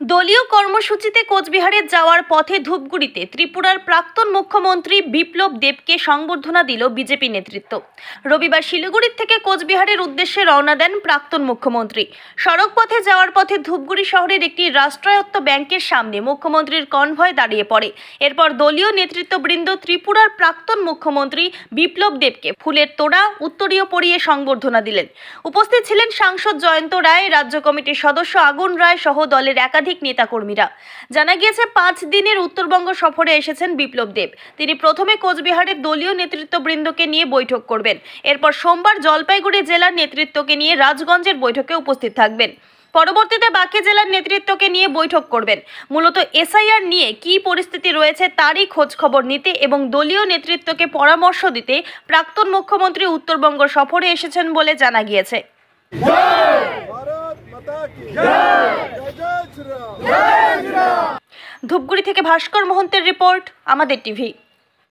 দলীয় কর্মসূচিতে কোচবিহারে যাওয়ার পথে ধূপগুড়িতে ত্রিপুরার প্রাক্তন মুখ্যমন্ত্রী বিপ্লব দেবকে সংবর্ধনা দিল বিজেপি নেতৃত্ব। রবিবার শিলিগুড়ি থেকে কোচবিহারের উদ্দেশ্যে রওনা দেন প্রাক্তন মুখ্যমন্ত্রী। সড়ক পথে যাওয়ার পথে ধূপগুড়ি শহরের একটি রাষ্ট্রায়ত্ত ব্যাংকের সামনে মুখ্যমন্ত্রীর কনভয় দাঁড়িয়ে পড়ে। এরপর দলীয় নেতৃত্ববৃন্দ ত্রিপুরার প্রাক্তন মুখ্যমন্ত্রী বিপ্লব দেবকে ফুলের তোড়া উত্তরীয় পরিয়ে সংবর্ধনা দিলেন। উপস্থিত ছিলেন সাংসদ জয়ন্ত রায়, রাজ্য কমিটির সদস্য আগুন রায় সহ দলের একাধিক নেতাকর্মীরা। জানা গিয়েছে 5 দিনের উত্তরবঙ্গ সফরে এসেছেন বিপ্লব দেব। তিনি প্রথমে কোচবিহারের দলীয় নেতৃত্ববৃন্দকে নিয়ে বৈঠক করবেন। এরপর সোমবার জলপাইগুড়ি জেলার নেতৃত্বকে নিয়ে রাজগঞ্জের বৈঠকে উপস্থিত থাকবেন। পরবর্তীতে বাকি জেলার নেতৃত্বকে নিয়ে বৈঠক করবেন। মূলত এসআইআর নিয়ে কী পরিস্থিতি রয়েছে তারই খোঁজ খবর নিতে এবং দলীয় নেতৃত্বকে পরামর্শ দিতে প্রাক্তন মুখ্যমন্ত্রী উত্তরবঙ্গ সফরে এসেছেন বলে জানা গিয়েছে। ধূপগুড়ি থেকে ভাস্কর মহন্তের রিপোর্ট, আমাদের টিভি।